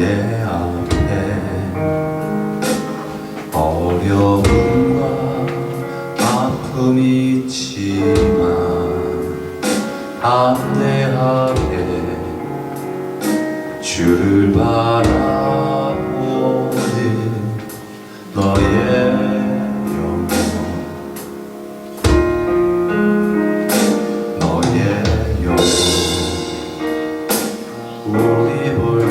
내 앞에 어려움과 아픔이 있지만 안내하게 주를 바라보는 너의 영혼 너의 영혼 우리 볼 때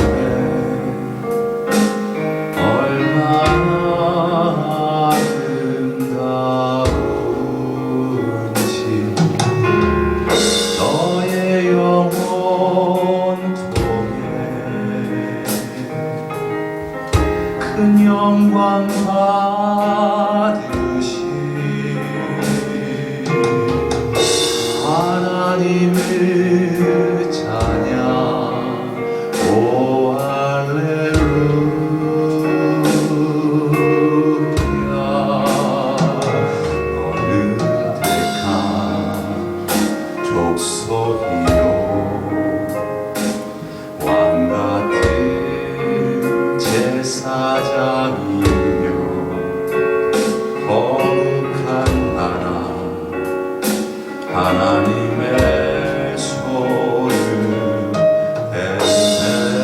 얼마나 아름다운지 너의 영혼 통해 큰 영광 받으시 하나님을 찬양 오 할렐루야 너는 택한 족속이요 왕같은 제사장이며 거룩한 나라 하나님의 손을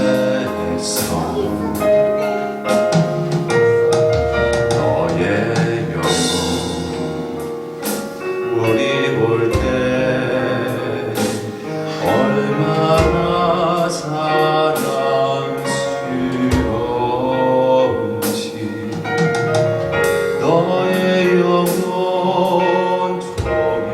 댄내서 너의 영혼 우리 볼 때 얼마나 사랑스러운지 너의 영혼 통해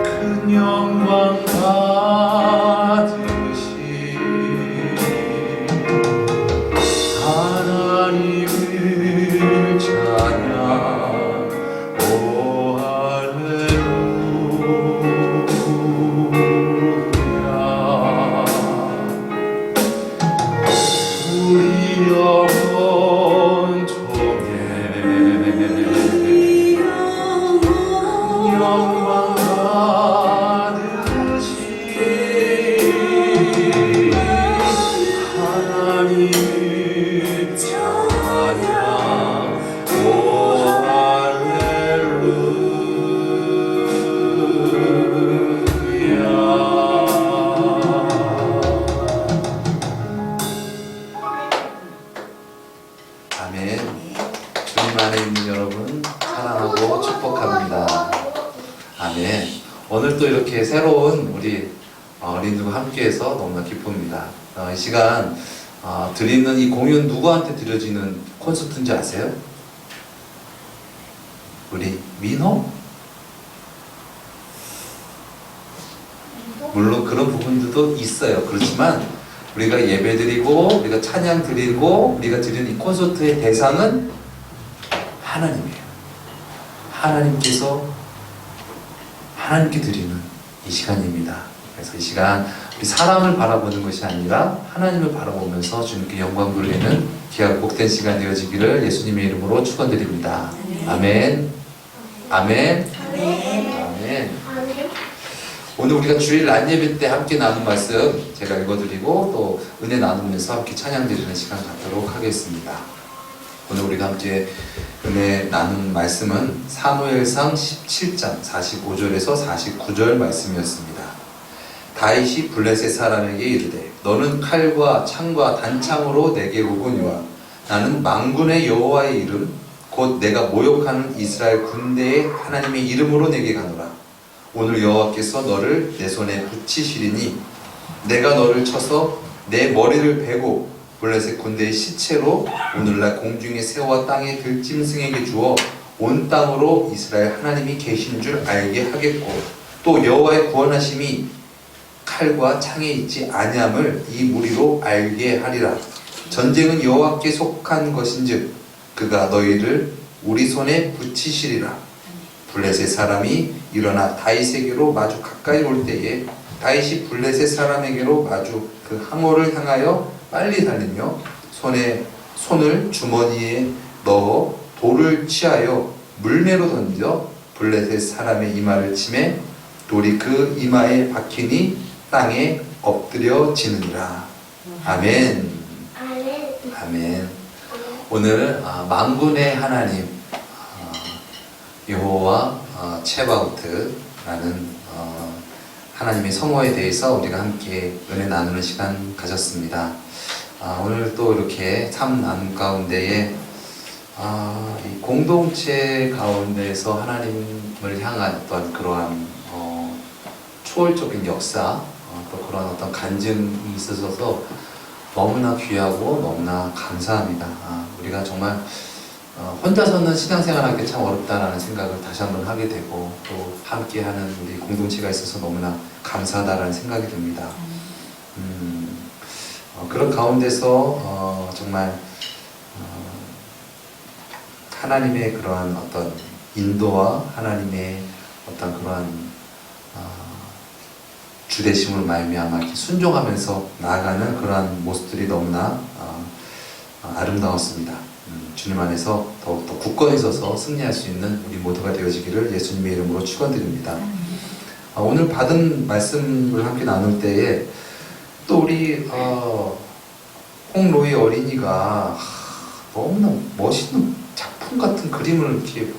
큰 영광 받으시 하나님을 찬양 오 할렐루야 우리 영혼 통해 영광 받으시 하나님을 찬양 오 할렐루야 아멘. 주님 안에 있는 여러분 사랑하고 축복합니다. 아멘. 오늘 또 이렇게 새로운 우리 어린이들과 함께해서 너무나 기쁩니다. 이 시간 드리는 이 공연 누구한테 드려지는 콘서트인지 아세요? 우리 민호? 물론 그런 부분들도 있어요. 그렇지만 우리가 예배드리고 우리가 찬양 드리고 우리가 드리는 이 콘서트의 대상은 하나님이에요. 하나님께서 하나님께 드리는 이 시간입니다. 그래서 이 시간 우리 사람을 바라보는 것이 아니라 하나님을 바라보면서 주님께 영광 돌리는 귀하고 복된 시간 되어지기를 예수님의 이름으로 축원드립니다. 아멘. 아멘. 아멘. 오늘 우리가 주일 낮 예배 때 함께 나눈 말씀 제가 읽어드리고 또 은혜 나누면서 함께 찬양 드리는 시간 갖도록 하겠습니다. 오늘 우리가 함께 은혜 나눈 말씀은 사무엘상 17장 45절에서 49절 말씀이었습니다. 다윗이 블레셋 사람에게 이르되 너는 칼과 창과 단창으로 내게 오거니와 나는 만군의 여호와의 이름 곧 내가 모욕하는 이스라엘 군대의 하나님의 이름으로 내게 가노라. 오늘 여호와께서 너를 내 손에 붙이시리니 내가 너를 쳐서 내 머리를 베고 블레셋 군대의 시체로 오늘날 공중의 새와 땅의 들짐승에게 주어 온 땅으로 이스라엘 하나님이 계신 줄 알게 하겠고 또 여호와의 구원하심이 칼과 창에 있지 아니함을 이 무리로 알게 하리라. 전쟁은 여호와께 속한 것인즉 그가 너희를 우리 손에 붙이시리라. 블레셋 사람이 일어나 다윗에게로 마주 가까이 올 때에 다윗이 블레셋 사람에게로 마주 그 항오를 향하여 빨리 달리며 손을 주머니에 넣어 돌을 취하여 물매로 던져 블레셋 사람의 이마를 치매 돌이 그 이마에 박히니 땅에 엎드려지느니라. 아멘. 아멘. 오늘 만군의 하나님 여호와 체바오트라는 하나님의 성호에 대해서 우리가 함께 은혜 나누는 시간 가졌습니다. 오늘 또 이렇게 삶 나눔 가운데에 이 공동체 가운데에서 하나님을 향한 어떤 그러한 초월적인 역사, 또 그런 어떤 간증이 있어서 너무나 귀하고 너무나 감사합니다. 우리가 정말 혼자서는 신앙생활하기 참 어렵다라는 생각을 다시 한번 하게 되고, 또 함께하는 우리 공동체가 있어서 너무나 감사하다라는 생각이 듭니다. 그런 가운데서 정말 하나님의 그러한 어떤 인도와 하나님의 어떤 그러한 주대심으로 말미암아 순종하면서 나아가는 그러한 모습들이 너무나 아름다웠습니다. 주님 안에서 더욱더 굳건히 서서 승리할 수 있는 우리 모두가 되어지기를 예수님의 이름으로 축원드립니다. 오늘 받은 말씀을 함께 나눌 때에 또 우리 홍로이 어린이가 너무나 멋있는 작품 같은 그림을 이렇게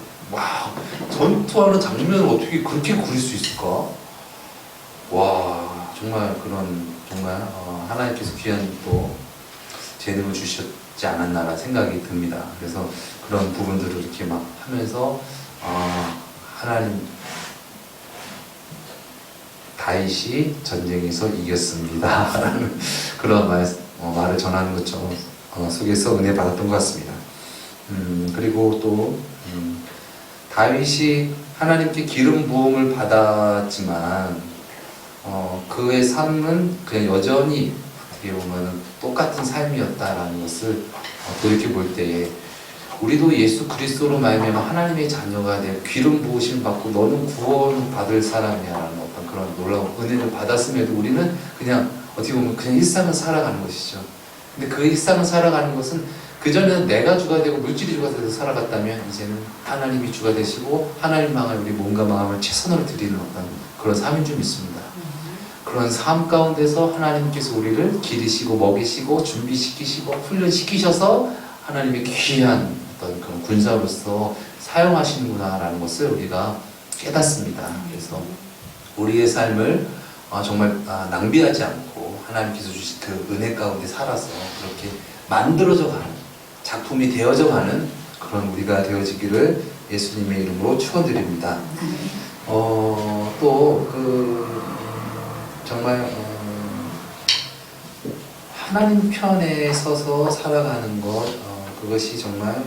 전투하는 장면을 어떻게 그렇게 그릴 수 있을까? 와, 정말 정말 하나님께서 귀한 또 재능을 주셨지 않았나라는 생각이 듭니다. 그래서 그런 부분들을 이렇게 막 하면서 하나님, 다윗이 전쟁에서 이겼습니다 라는 그런 말을 전하는 것처럼 속에서 은혜 받았던 것 같습니다. 그리고 또 다윗이 하나님께 기름 부음을 받았지만 그의 삶은 그냥 여전히 어떻게 보면 똑같은 삶이었다라는 것을 돌이켜 볼 때에 우리도 예수 그리스도로 말미암아 하나님의 자녀가 돼 기름 부으심 받고 너는 구원 받을 사람이야라는 어떤 그런 놀라운 은혜를 받았음에도 우리는 그냥 어떻게 보면 그냥 일상을 살아가는 것이죠. 근데 그 일상을 살아가는 것은 그전에는 내가 주가 되고 물질이 주가 돼서 살아갔다면 이제는 하나님이 주가 되시고 하나님 향한 우리 몸과 마음을 최선으로 드리는 어떤 그런 삶인 줄 믿습니다. 그런 삶 가운데서 하나님께서 우리를 기르시고 먹이시고 준비시키시고 훈련시키셔서 하나님의 귀한 어떤 그런 군사로서 사용하시는구나라는 것을 우리가 깨닫습니다. 그래서 우리의 삶을 정말 낭비하지 않고 하나님께서 주신 그 은혜 가운데 살아서 그렇게 만들어져 가는, 작품이 되어져 가는 그런 우리가 되어지기를 예수님의 이름으로 축원드립니다. 정말 하나님 편에 서서 살아가는 것, 그것이 정말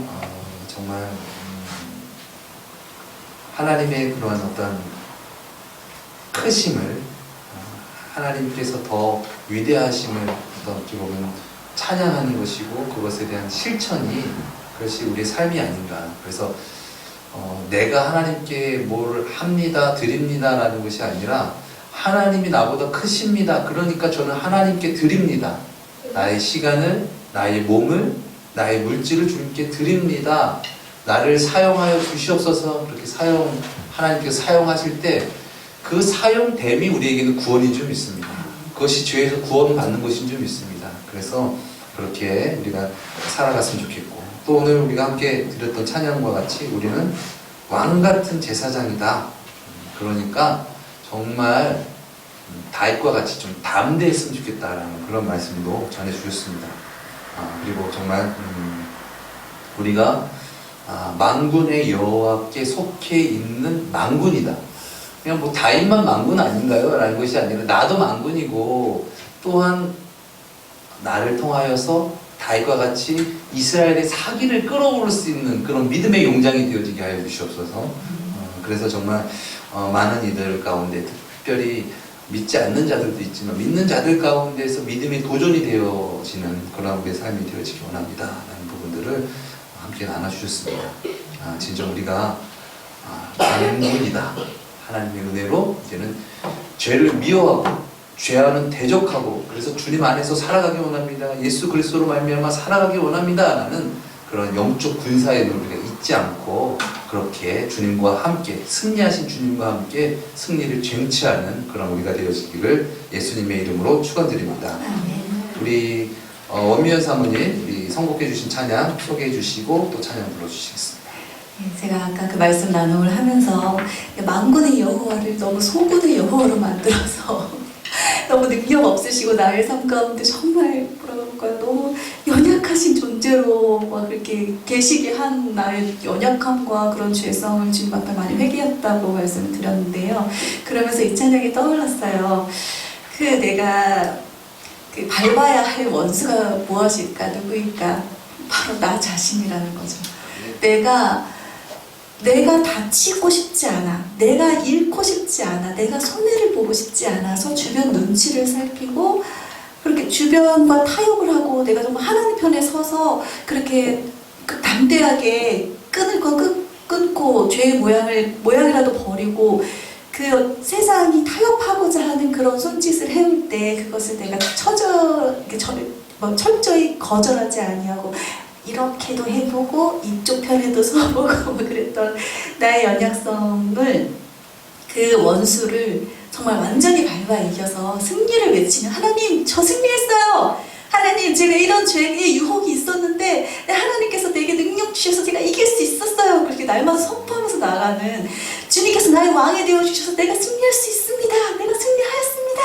하나님의 그런 어떤 크심을, 하나님께서 더 위대하심을 어떻게 보면 찬양하는 것이고, 그것에 대한 실천이 그것이 우리의 삶이 아닌가. 그래서 내가 하나님께 뭘 합니다, 드립니다 라는 것이 아니라 하나님이 나보다 크십니다. 그러니까 저는 하나님께 드립니다. 나의 시간을, 나의 몸을, 나의 물질을 주님께 드립니다. 나를 사용하여 주시옵소서. 그렇게 하나님께서 사용하실 때 그 사용됨이 우리에게는 구원인 줄 믿습니다. 그것이 죄에서 구원받는 것인 줄 믿습니다. 그래서 그렇게 우리가 살아갔으면 좋겠고, 또 오늘 우리가 함께 드렸던 찬양과 같이 우리는 왕같은 제사장이다. 그러니까 정말 다윗과 같이 좀 담대했으면 좋겠다라는 그런 말씀도 전해주셨습니다. 그리고 정말 우리가 만군의 여호와께 속해 있는 만군이다. 그냥 다윗만 만군 아닌가요? 라는 것이 아니라 나도 만군이고, 또한 나를 통하여서 다윗과 같이 이스라엘의 사기를 끌어오를 수 있는 그런 믿음의 용장이 되어지게 하여 주시옵소서. 그래서 정말 많은 이들 가운데, 특별히 믿지 않는 자들도 있지만 믿는 자들 가운데서 믿음의 도전이 되어지는 그런 우리의 삶이 되어지기 원합니다 라는 부분들을 함께 나눠주셨습니다. 진정 우리가 만군이다. 하나님의 은혜로 이제는 죄를 미워하고 죄와는 대적하고, 그래서 주님 안에서 살아가기 원합니다. 예수 그리스도로 말미암아 살아가기 원합니다 라는 그런 영적 군사의 우리가 죽지 않고 그렇게 주님과 함께 승리하신 주님과 함께 승리를 쟁취하는 그런 우리가 되어지기를 예수님의 이름으로 축원드립니다. 우리 원미연 사모님 우리 선곡해 주신 찬양 소개해 주시고 또 찬양 불러주시겠습니다. 제가 아까 그 말씀 나눔을 하면서 만군의 여호와를 너무 소군의 여호와로 만들어서 너무 능력 없으시고 나의 삶 가운데 정말 뭐랄까 너무 연약하신 존재로 막 그렇게 계시게 한 나의 연약함과 그런 죄성을 주님 앞에 많이 회개했다고 말씀을 드렸는데요. 그러면서 이 찬양이 떠올랐어요. 내가 밟아야 할 원수가 무엇일까, 누구일까? 바로 나 자신이라는 거죠. 내가 다치고 싶지 않아, 내가 잃고 싶지 않아, 내가 손해를 보고 싶지 않아서 주변 눈치를 살피고 그렇게 주변과 타협을 하고 내가 정말 하나님 편에 서서 그렇게 담대하게 끊을 건 끊고 죄의 모양이라도 버리고 세상이 타협하고자 하는 그런 손짓을 해올 때 그것을 내가 철저히 거절하지 아니하고 이렇게도 해보고 이쪽 편에도 서보고 그랬던 나의 연약성을 그 원수를 정말 완전히 밟아 이겨서 승리를 외치는 하나님 저 승리했어요. 하나님 제가 이런 죄의 유혹이 있었는데 하나님께서 내게 능력 주셔서 제가 이길 수 있었어요. 그렇게 날마다 선포하면서 나가는 주님께서 나의 왕이 되어주셔서 내가 승리할 수 있습니다. 내가 승리하였습니다.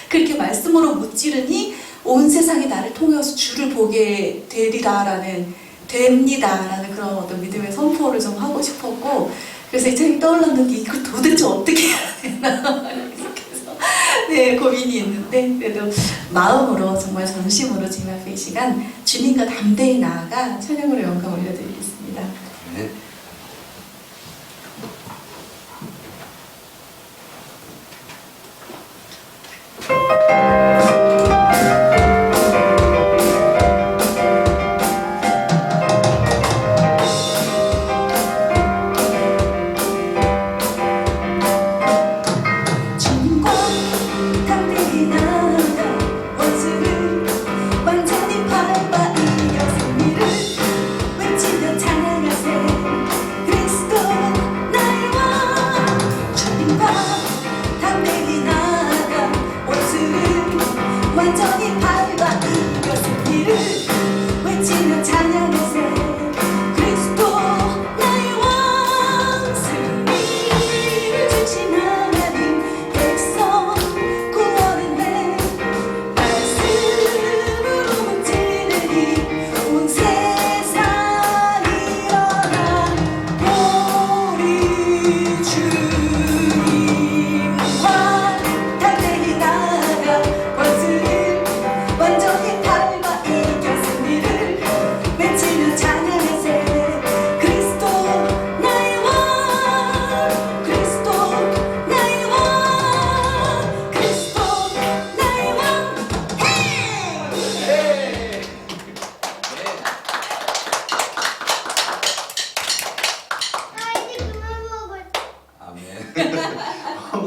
그렇게 말씀으로 무찌르니 온 세상이 나를 통해서 주를 보게 됩니다라는 그런 어떤 믿음의 선포를 좀 하고 싶었고 그래서 이 책이 떠올랐는데 이걸 도대체 어떻게 해야 되나 그래서 고민이 있는데 그래도 마음으로 정말 전심으로 주님 앞에 이 시간 주님과 담대히 나아가 찬양으로 영광 올려드리겠습니다. 네.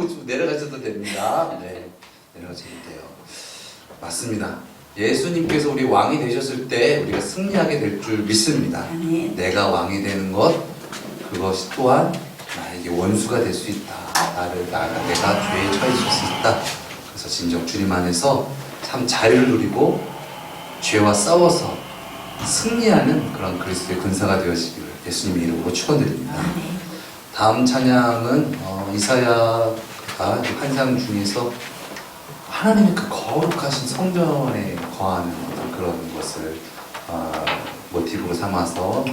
좀 내려가셔도 됩니다. 네, 내려가셔도 돼요. 맞습니다. 예수님께서 우리 왕이 되셨을 때 우리가 승리하게 될 줄 믿습니다. 내가 왕이 되는 것, 그것이 또한 나에게 원수가 될 수 있다. 내가 죄에 처해질 수 있다. 그래서 진정 주님 안에서 참 자유를 누리고 죄와 싸워서 승리하는 그런 그리스도의 근사가 되어지기를 예수님의 이름으로 축원드립니다. 다음 찬양은 이사야가 환상 중에서 하나님의 그 거룩하신 성전에 거하는 그런 것을 모티브로 삼아서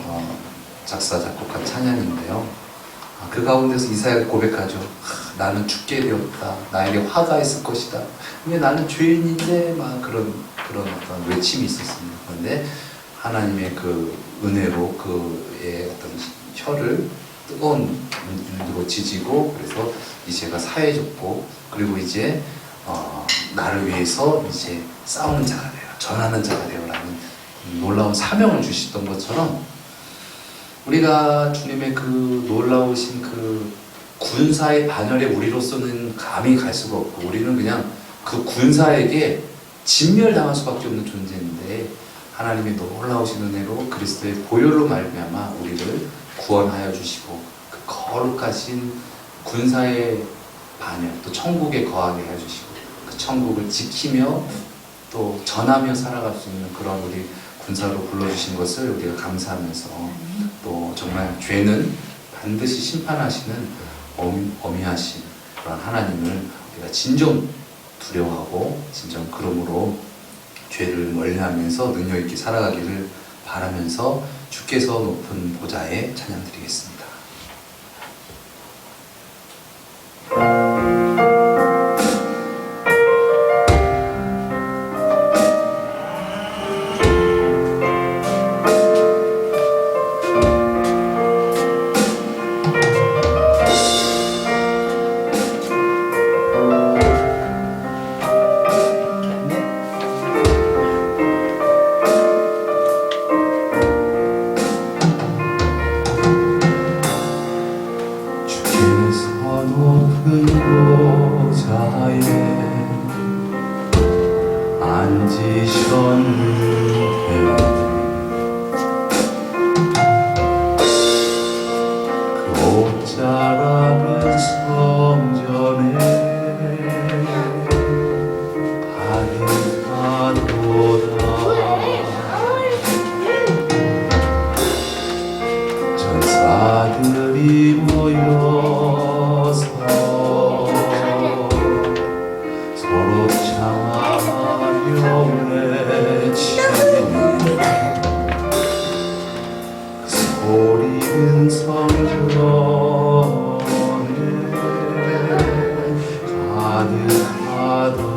작사 작곡한 찬양인데요. 그 가운데서 이사야가 고백하죠. 나는 죽게 되었다. 나에게 화가 있을 것이다. 왜 나는 죄인인데 막 그런 어떤 외침이 있었습니다. 그런데 하나님의 그 은혜로 그의 어떤 혀를 뜨거운 눈으로 지지고 그래서 이제가 사해졌고 그리고 이제 나를 위해서 이제 싸우는 자가 되어 전하는 자가 되어라는 놀라운 사명을 주시던 것처럼 우리가 주님의 그 놀라우신 그 군사의 반열에 우리로서는 감히 갈 수가 없고 우리는 그냥 그 군사에게 진멸당할 수밖에 없는 존재인데 하나님의 놀라우신 은혜로 그리스도의 보혈로 말미암아 우리를 구원하여 주시고 그 거룩하신 군사의 반열 또 천국에 거하게 해주시고 그 천국을 지키며 또 전하며 살아갈 수 있는 그런 우리 군사로 불러주신 것을 우리가 감사하면서 또 정말 죄는 반드시 심판하시는 어미하신 그런 하나님을 우리가 진정 두려워하고 진정 그러므로 죄를 멀리하면서 능력 있게 살아가기를 바라면서 주께서 높은 보좌에 찬양드리겠습니다. 높은 보좌에 앉으셨는데 그 옷자락은 성전에 가득하도다. 전사들이 모여 서로 창하며 외치는 그 소리는 성전에 가득하도다.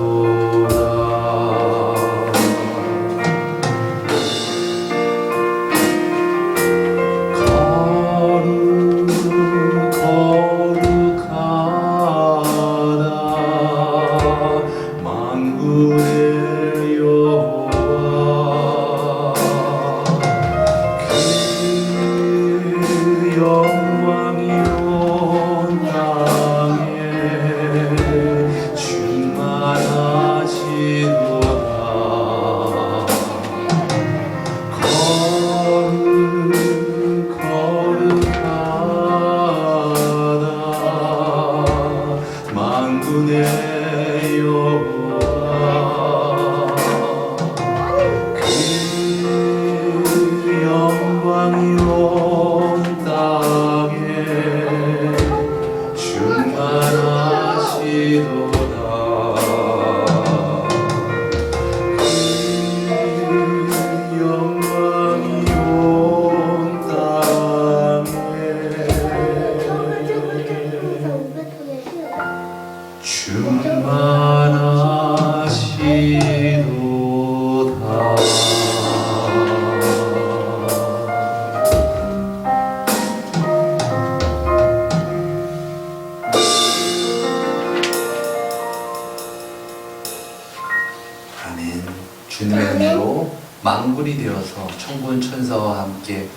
아멘. 주님의 은혜로 망군이 되어서 천군 천사와 함께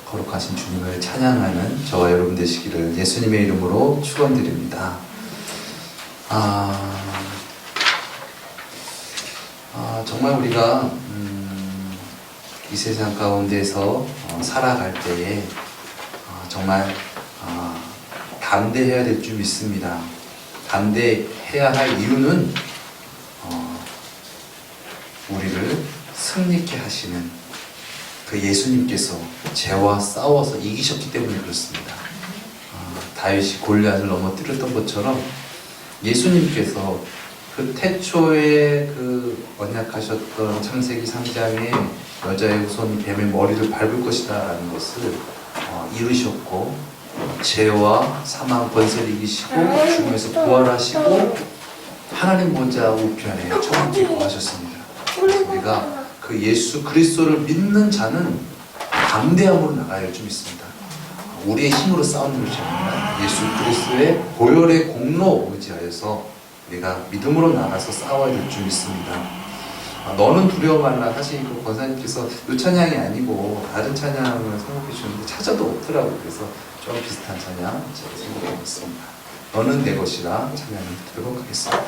거룩하신 주님을 찬양하는 저와 여러분 되시기를 예수님의 이름으로 축원드립니다. 정말 우리가 이 세상 가운데서 살아갈 때에 정말 담대해야 될 줄 믿습니다. 담대해야 할 이유는 우리를 승리케 하시는 그 예수님께서 죄와 싸워서 이기셨기 때문에 그렇습니다. 다윗이 골리앗을 넘어뜨렸던 것처럼 예수님께서 그 태초에 그 언약하셨던 창세기 3장에 여자의 후손이 뱀의 머리를 밟을 것이다 라는 것을 이루셨고 죄와 사망 권세를 이기시고 죽음에서 부활하시고 하나님 보좌 우편에 천국에 거하셨습니다. 우리가 그 예수 그리스도를 믿는 자는 담대함으로 나가야 할 줄 믿습니다. 우리의 힘으로 싸우는 것이 아니라 예수 그리스도의 보혈의 공로 의지하여서 우리가 믿음으로 나가서 싸워야 될 줄 믿습니다. 너는 두려워 말라. 사실 그 권사님께서 이 찬양이 아니고 다른 찬양을 선곡해 주셨는데 찾아도 없더라고요. 그래서 좀 비슷한 찬양 제가 선곡해 봤습니다. 너는 내 것이라 찬양을 듣도록 하겠습니다.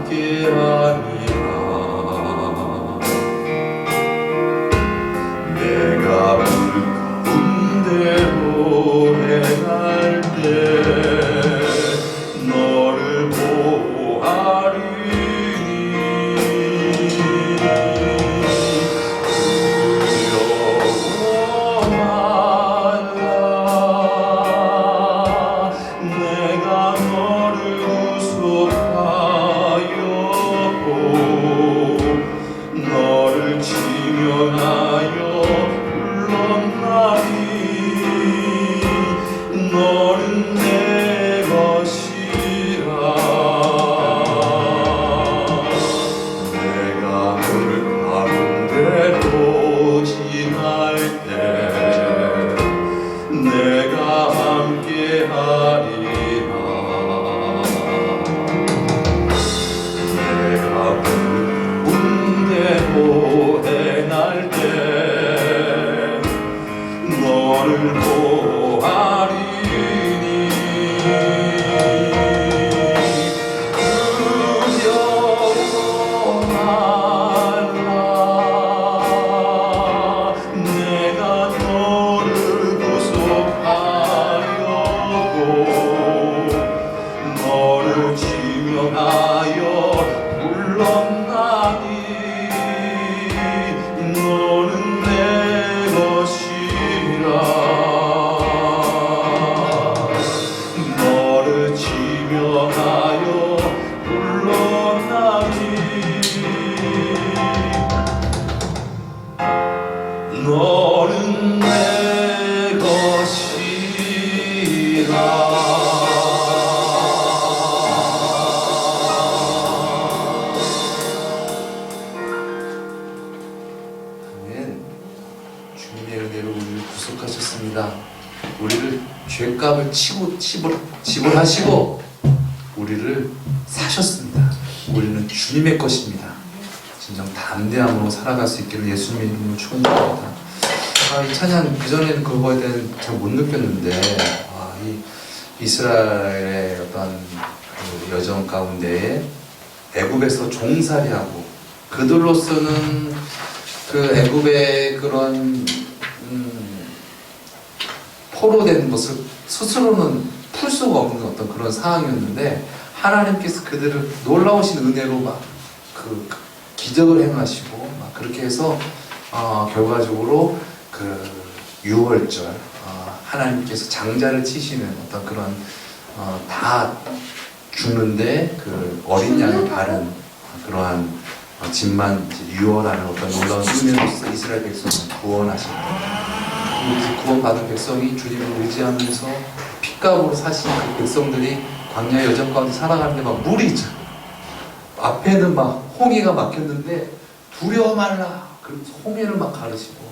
함께하니라. 내가 물 가운데로 행할 때 너를 보호하리니 두려워 말라. 내가 너를 구속하였고 너를 지명하여 불렀나니 너는 내 것이라. 내가 물 가운데로 지날 때 내가 함께하리라. 내가 물 가운데로 행할 때 너를 보호하리니 두려워 말라. 내가 너를 구속하였고 너를 지명하여 불렀나니 너는 내 것이라. 너를 지명하여 불렀나니 너는 내 것이라. 아멘. 주님의 은혜로 우리를 구속하셨습니다. 우리를 죄값을 지불하시고 우리를 사셨습니다. 우리는 주님의 것입니다. 진정 담대함으로 살아갈 수 있기를 예수님의 이름으로 축원드립니다. 이 찬양 그전에는 그거에 대한 잘 못 느꼈는데 이 이스라엘의 어떤 그 여정 가운데에 애굽에서 종살이하고 그들로서는 그 애굽의 그런 포로된 것을 스스로는 풀 수가 없는 어떤 그런 상황이었는데 하나님께서 그들을 놀라우신 은혜로 막 그 기적을 행하시고 막 그렇게 해서 결과적으로 그 6월절 하나님께서 장자를 치시는 어떤 그런 다 죽는데 그 어린 양을 바른 그러한 집만 유언하는 어떤 놀라운 은혜로서 이스라엘 백성을 구원하십니다. 그 구원받은 백성이 주님을 의지하면서 핏값으로 사신 그 백성들이 광야 여정 가운데 살아가는데 막 물이 있죠. 앞에는 막 홍해가 막혔는데 두려워 말라. 그러면서 홍해를 막 가르시고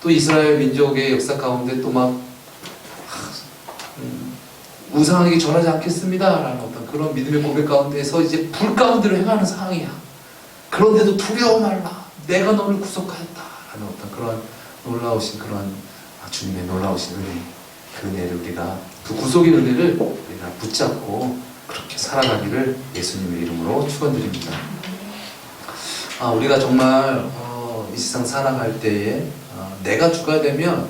또 이스라엘 민족의 역사 가운데 또 막 우상에게 절하지 않겠습니다 라는 어떤 그런 믿음의 고백 가운데서 이제 불 가운데로 행하는 상황이야. 그런데도 두려워 말라. 내가 너를 구속하였다 라는 어떤 그런 놀라우신 그런 주님의 놀라우신 은혜, 그 은혜를 우리가 그 구속의 은혜를 우리가 붙잡고 그렇게 살아가기를 예수님의 이름으로 축원드립니다. 우리가 정말 이 세상 살아갈 때에 내가 주가 되면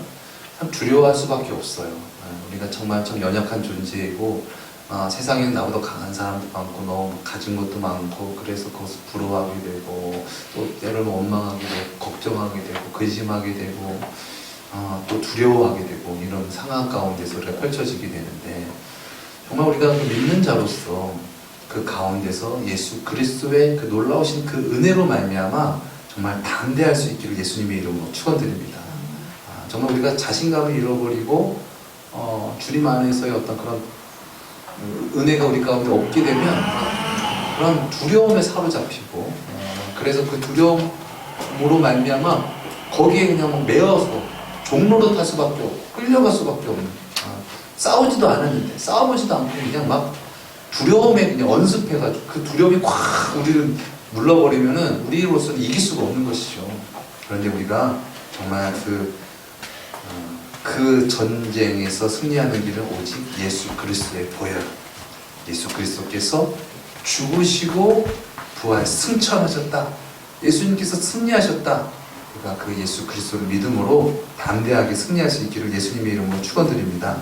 참 두려워할 수밖에 없어요. 우리가 정말 좀 연약한 존재이고 세상에는 나보다 강한 사람도 많고 너무 가진 것도 많고 그래서 그것을 부러워하게 되고 또 때로는 원망하게 되고 걱정하게 되고 근심하게 되고 또 두려워하게 되고 이런 상황 가운데서 우리가 펼쳐지게 되는데 정말 우리가 믿는 자로서 그 가운데서 예수 그리스도의 그 놀라우신 그 은혜로 말미암아 정말 담대할 수 있기를 예수님의 이름으로 축원드립니다. 정말 우리가 자신감을 잃어버리고 주님 안에서의 어떤 그런 은혜가 우리 가운데 없게 되면 그런 두려움에 사로잡히고 그래서 그 두려움으로 말미암아 거기에 그냥 막 매어서 종로로 탈 수밖에 없고 끌려갈 수밖에 없는 싸우지도 않았는데 싸워보지도 않고 그냥 막 두려움에 그냥 언습해가지고 그 두려움이 꽉 우리를 물러버리면은 우리로서는 이길 수가 없는 것이죠. 그런데 우리가 정말 그 전쟁에서 승리하는 길은 오직 예수 그리스도의 보혈, 예수 그리스도께서 죽으시고 부활 승천하셨다. 예수님께서 승리하셨다. 그러니까 그 예수 그리스도를 믿음으로 담대하게 승리할 수 있기를 예수님의 이름으로 축원드립니다.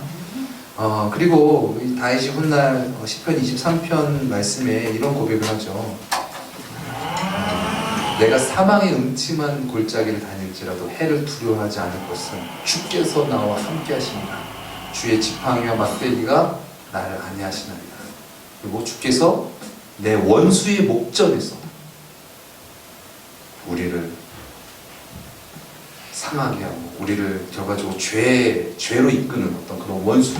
그리고 이 다윗이 훗날 시편 23편 말씀에 이런 고백을 하죠. 내가 사망의 음침한 골짜기를 다닐지라도 해를 두려워하지 않을 것은 주께서 나와 함께 하십니다. 주의 지팡이와 막대기가 나를 안위하시나이다. 그리고 주께서 내 원수의 목전에서 우리를 상하게 하고 우리를 결과적으로 죄로 이끄는 어떤 그런 원수,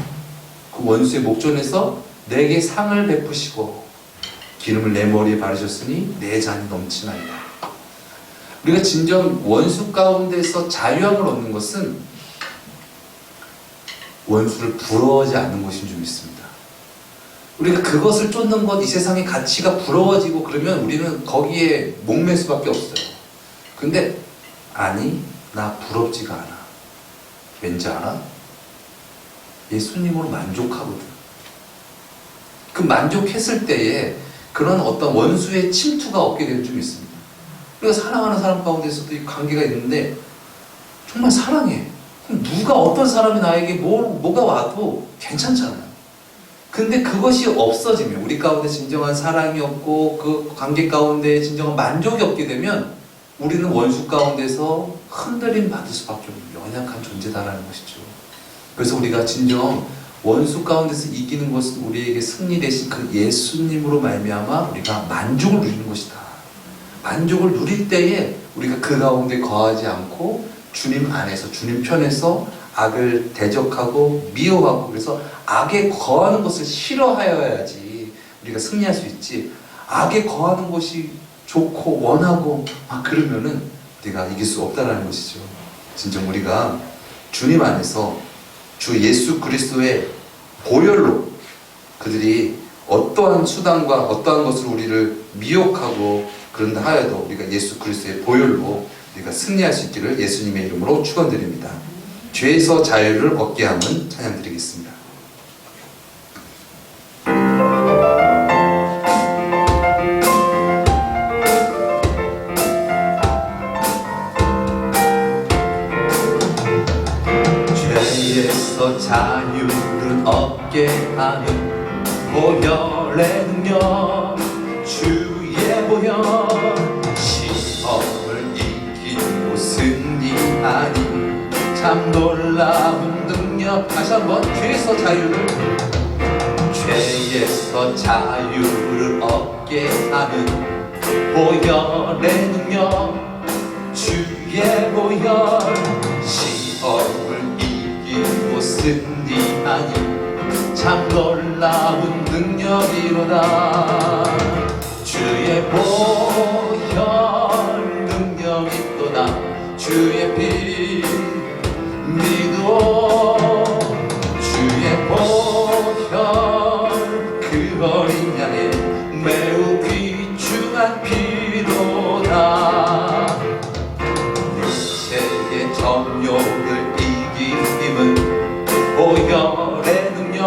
그 원수의 목전에서 내게 상을 베푸시고 기름을 내 머리에 바르셨으니 내 잔이 넘치나이다. 우리가 진정 원수 가운데서 자유함을 얻는 것은 원수를 부러워하지 않는 것인 줄 믿습니다. 우리가 그것을 쫓는 것, 이 세상의 가치가 부러워지고 그러면 우리는 거기에 목맬 수밖에 없어요. 근데 아니, 나 부럽지가 않아. 왠지 알아? 예수님으로 만족하거든. 그 만족했을 때에 그런 어떤 원수의 침투가 없게 될 줄 믿습니다. 우리가 사랑하는 사람 가운데서도 이 관계가 있는데 정말 사랑해. 그럼 누가 어떤 사람이 나에게 뭐가 와도 괜찮잖아요. 근데 그것이 없어지면 우리 가운데 진정한 사랑이 없고 그 관계 가운데 진정한 만족이 없게 되면 우리는 원수 가운데서 흔들림 받을 수밖에 없는 연약한 존재다라는 것이죠. 그래서 우리가 진정 원수 가운데서 이기는 것은 우리에게 승리 대신 그 예수님으로 말미암아 우리가 만족을 누리는 것이다. 만족을 누릴 때에 우리가 그 가운데 거하지 않고 주님 안에서 주님 편에서 악을 대적하고 미워하고 그래서 악에 거하는 것을 싫어하여야지 우리가 승리할 수 있지. 악에 거하는 것이 좋고 원하고 막 그러면은 우리가 이길 수 없다라는 것이죠. 진정 우리가 주님 안에서 주 예수 그리스도의 보혈로 그들이 어떠한 수단과 어떠한 것으로 우리를 미혹하고 그런다 하여도 우리가 예수 그리스도의 보혈로 우리가 승리할 수 있기를 예수님의 이름으로 축원드립니다. 죄에서 자유를 얻게 함은 찬양드리겠습니다. 죄에서 자유를 얻게 하는 보혈의 능력, 주의 보혈, 시험을 이기고 승리하니 참 놀라운 능력. 다시 한번 죄에서 자유를 얻게 하는 보혈의 능력, 주의 보혈, 시험을 이기고 승리하니 참 놀라운 능력이로다. 주의 보혈 능력이 또다. 주의 피 믿어. 주의 보혈 그 어린 양의 매우 귀중한 피로다. 육체의 정욕을 이기는 보혈의 능력,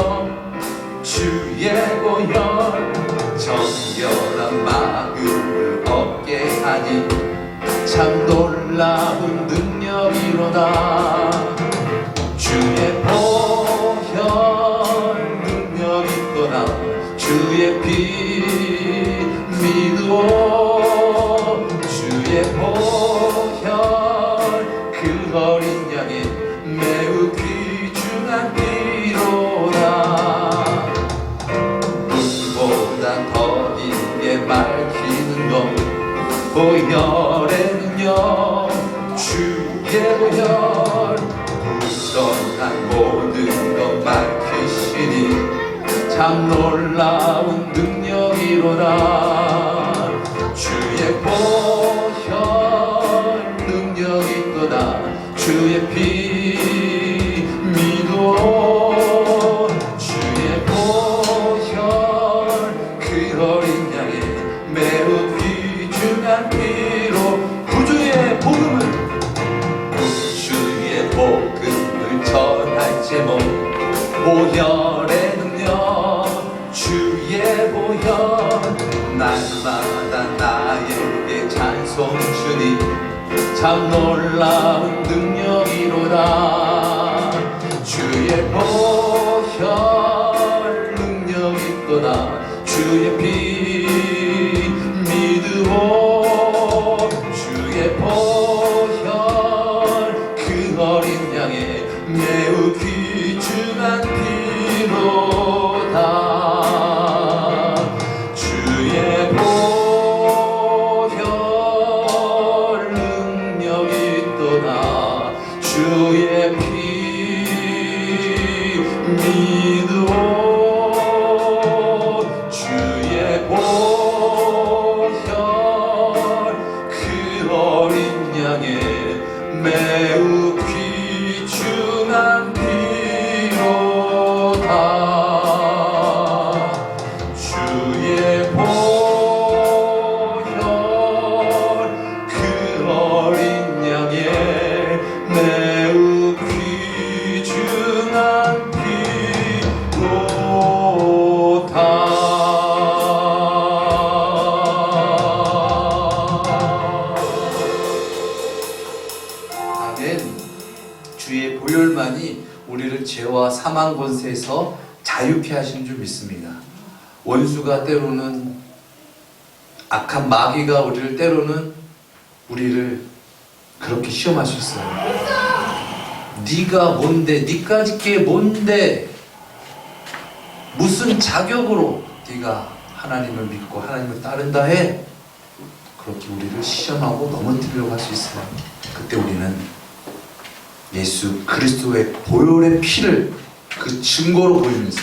주의 보혈, 정결한 마음을 얻게 하니 참 놀라운 능력이로다. 주의 보혈 능력이 또다. 주의 피 믿어. 주의 보혈 그 어린 양의 매우 귀중한 피로다. 눈보다 더 이게 밝히는 것 보혈의 능력, 주의 보혈, 부정한 모든 것 밝히시니 참 놀라운 능력이로다. 주의 보혈 능력이 또다. 주의 피 믿어. 주의 보혈 그 어린 양의 매우 귀중한 피로 구주의 복음을 전할 제목, 보혈의 능력, 주의 보혈, 날마다 나에게 찬송 주니 참 놀라운 능력이로다. 주의 보혈 능력 있도다. 주의 피 믿으오. 주의 보혈 그 어린 양의 매우 귀중한 피로다. 주의 보혈 능력 있도다. 주의 피 믿으오. 주의 보혈 그 어린 양의 매우 귀중한 피로다. 주의 보혈 그 어린 양의 매우 귀중한 피로다. 아멘. 주의 보혈만이 우리를 죄와 사망 권세에서 자유케 하신 줄 믿습니다. 원수가 때로는 악한 마귀가 우리를 때로는 우리를 그렇게 시험할 수 있어요. 네가 뭔데? 네까지 게 뭔데? 무슨 자격으로 네가 하나님을 믿고 하나님을 따른다 해? 그렇게 우리를 시험하고 넘어뜨리려고 할 수 있어요. 그때 우리는 예수 그리스도의 보혈의 피를 그 증거로 보이면서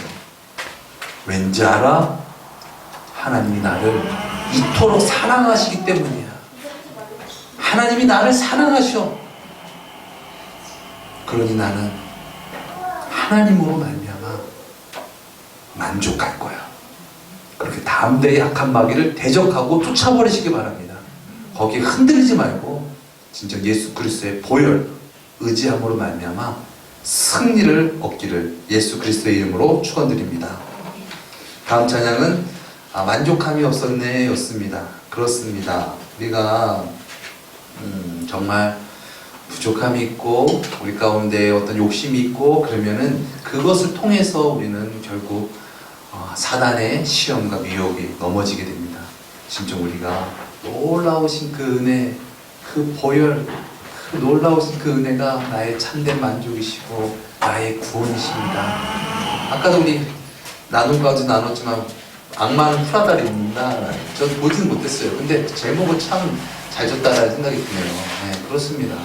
왠지 알아? 하나님이 나를 이토록 사랑하시기 때문이야. 하나님이 나를 사랑하셔. 그러니 나는 하나님으로 말미암아 만족할 거야. 그렇게 다음대의 악한 마귀를 대적하고 쫓아버리시기 바랍니다. 거기에 흔들리지 말고 진짜 예수 그리스도의 보혈 의지함으로 말미암아 승리를 얻기를 예수 그리스도의 이름으로 축원드립니다. 다음 찬양은 만족함이 없었네 였습니다. 그렇습니다. 우리가 정말 부족함이 있고 우리 가운데 어떤 욕심이 있고 그러면은 그것을 통해서 우리는 결국 사단의 시험과 미혹에 넘어지게 됩니다. 진짜 우리가 놀라우신 그 은혜, 그 보혈, 그 놀라우신 그 은혜가 나의 참된 만족이시고 나의 구원이십니다. 아까도 우리 나눔 가운데 나눴지만 악마는 프라다를 입는다. 전 보지는 못했어요. 근데 제목은 참 잘 줬다라는 생각이 드네요. 네, 그렇습니다.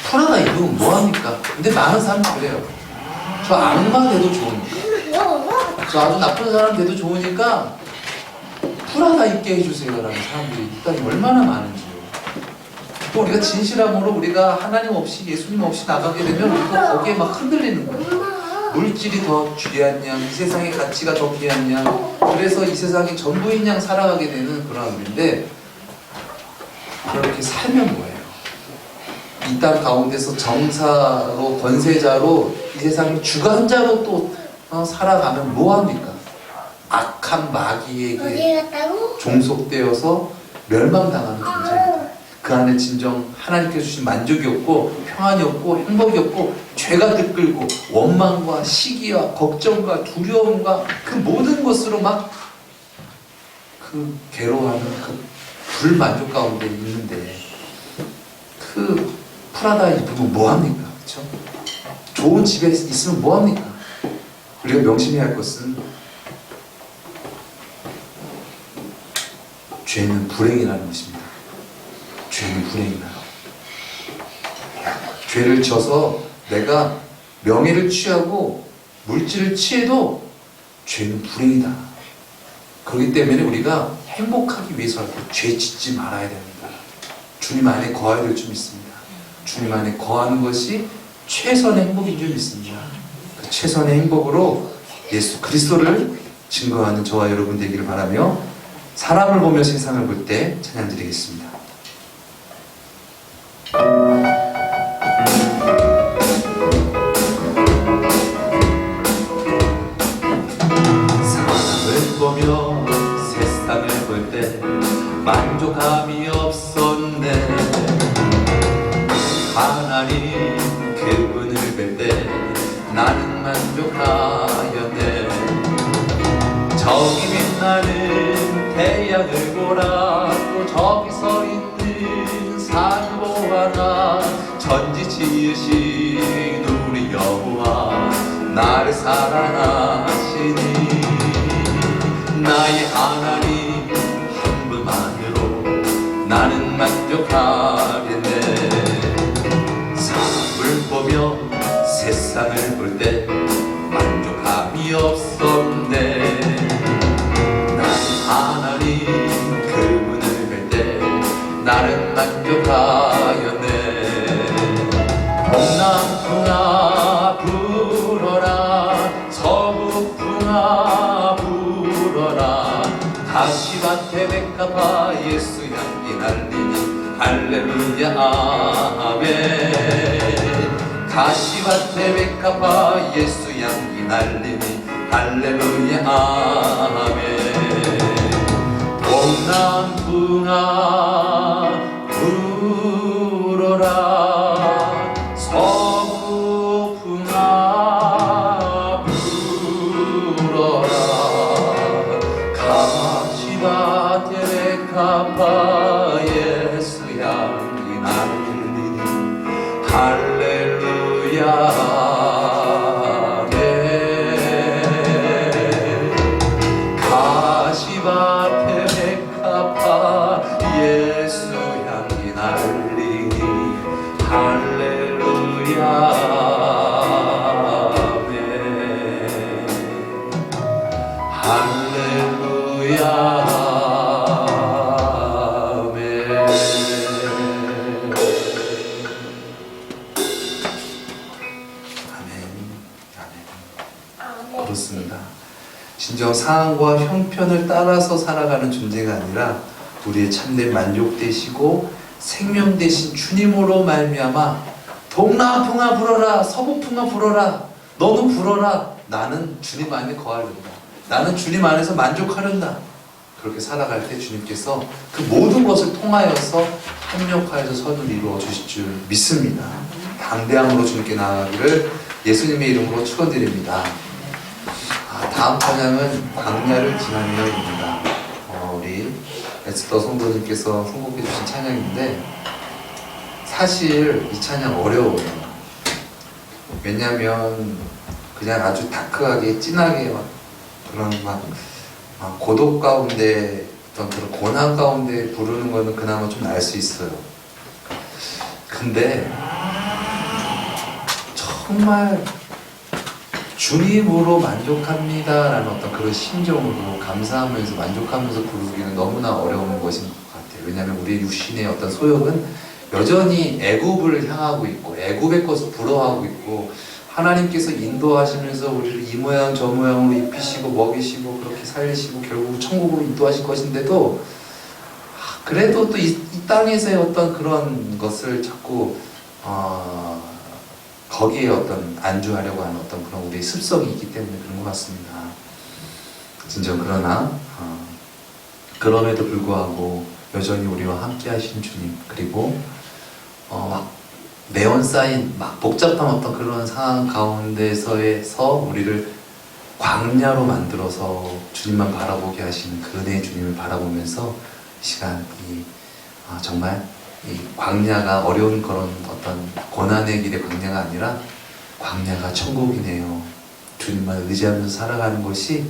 프라다 입으면 뭐합니까? 근데 많은 사람들이 그래요. 저 악마 돼도 좋으니까, 저 아주 나쁜 사람 돼도 좋으니까 프라다 입게 해주세요 라는 사람들이 일단 얼마나 많은지요. 또 우리가 진실함으로 우리가 하나님 없이 예수님 없이 나가게 되면 우리가 거기에 막 흔들리는 거예요. 물질이 더 귀한 양, 이 세상의 가치가 더 귀한 양, 그래서 이 세상이 전부인 양 살아가게 되는 그런 우리인데, 그렇게 살면 뭐예요? 이 땅 가운데서 정사로 권세자로 이 세상의 주관자로 또 살아가면 뭐합니까? 악한 마귀에게 종속되어서 멸망당하는 존재입니다. 그 안에 진정 하나님께서 주신 만족이 없고 평안이 없고 행복이 없고 죄가 들끓고 원망과 시기와 걱정과 두려움과 그 모든 것으로 막 그 괴로워하는 그 불만족 가운데 있는데, 그 프라다 입으면 뭐합니까? 그렇죠? 좋은 집에 있으면 뭐합니까? 우리가 명심해야 할 것은 죄는 불행이라는 것입니다. 죄는 불행이다. 죄를 져서 내가 명예를 취하고 물질을 취해도 죄는 불행이다. 그렇기 때문에 우리가 행복하기 위해서 죄 짓지 말아야 됩니다. 주님 안에 거해야 될 줄 믿습니다. 주님 안에 거하는 것이 최선의 행복인 줄 믿습니다. 그 최선의 행복으로 예수 그리스도를 증거하는 저와 여러분 되기를 바라며 사람을 보며 세상을 볼 때 찬양 드리겠습니다. 사람을 보며 세상을 볼 때 만족함이 없었네. 하나님 그분을 뵐 때 나는 만족하였네. 저기 빛나는 태양을 보라, 또 저기 서 있는 산을 보아라. 천지 지으신 우리 여호와 나를 사랑하시니 나의 하나님 한 분만으로 나는 만족하겠네. 사람을 보며 세상을 볼 때 만족함이 없었네. 나는 하나님 그분을 뵐 때 나는 만족하였네. 동남풍아 불어라, 서북풍아 불어라. 가시밭에 백합화 예수 향기 날리니 할렐루야 아멘. 가시밭에 백합화 예수 향기 날리니 할렐루야 아멘. 동남풍아 불어라, 서북풍아 불어라. 가시밭에 백합화 예수 향기 날리니 할렐루야 아멘. 가시밭에 백합화 예수 향기 날리니 할렐루야 아멘. 할렐루야 아멘. 아멘. 그렇습니다. 진정 상황과 형편을 따라서 살아가는 존재가 아니라 우리의 참된 만족 되시고 생명 되신 주님으로 말미암아 동남풍아 불어라, 서북풍아 불어라, 너는 불어라. 나는 주님 안에 거하련다. 나는 주님 안에서 만족하련다. 그렇게 살아갈 때 주님께서 그 모든 것을 통하여서 합력하여서 선을 이루어 주실 줄 믿습니다. 담대함으로 주님께 나아가기를 예수님의 이름으로 축원드립니다. 다음 찬양은 광야를 지나며입니다. 우리 에스더 성도님께서 선곡해 주신 찬양인데 사실 이 찬양 어려워요. 왜냐면 그냥 아주 다크하게 진하게 막 그런 막 고독 가운데 어떤 그런 고난 가운데 부르는 거는 그나마 좀 알 수 있어요. 근데 정말 주님으로 만족합니다라는 어떤 그런 심정으로 감사하면서 만족하면서 부르기는 너무나 어려운 것인 것 같아요. 왜냐하면 우리의 육신의 어떤 소욕은 여전히 애굽을 향하고 있고 애굽의 것을 부러워하고 있고 하나님께서 인도하시면서 우리를 이 모양 저 모양으로 입히시고 먹이시고 그렇게 살리시고 결국 천국으로 인도하실 것인데도 그래도 또 이 땅에서의 어떤 그런 것을 자꾸 거기에 어떤 안주하려고 하는 어떤 그런 우리의 습성이 있기 때문에 그런 것 같습니다. 진정 그러나 그럼에도 불구하고 여전히 우리와 함께 하신 주님, 그리고 막 네온 사인 막 복잡한 어떤 그런 상황 가운데서 우리를 광야로 만들어서 주님만 바라보게 하시는 그 은혜의 주님을 바라보면서 이 시간 정말 이 광야가 어려운 그런 어떤 고난의 길의 광야가 아니라 광야가 천국이네요. 주님만 의지하면서 살아가는 것이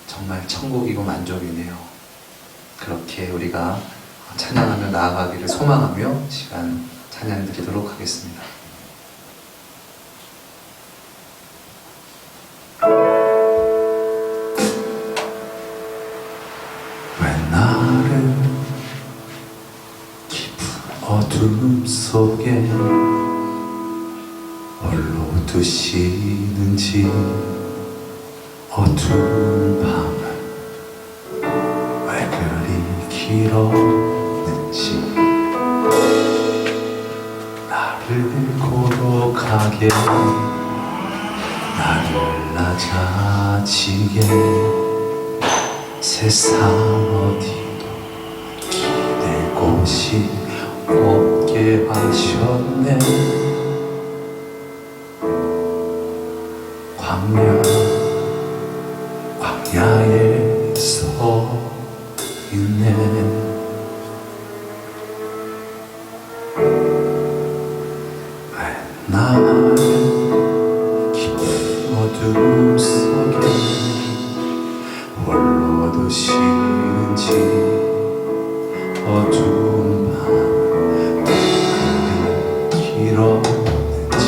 정말 천국이고 만족이네요. 그렇게 우리가 찬양하며 나아가기를 소망하며 시간 찬양 드리도록 하겠습니다. 왜 나를 깊은 어둠 속에 홀로 두시는지, 어두운 밤은 왜 그리 길었는지, 나를 고독하게, 나를 낮아지게 세상 어디도 곳이 없게 하셨네. 광야에 서 있네. 날 깊은 어둠 속에 홀로 두시는지 어두운 밤 길었는지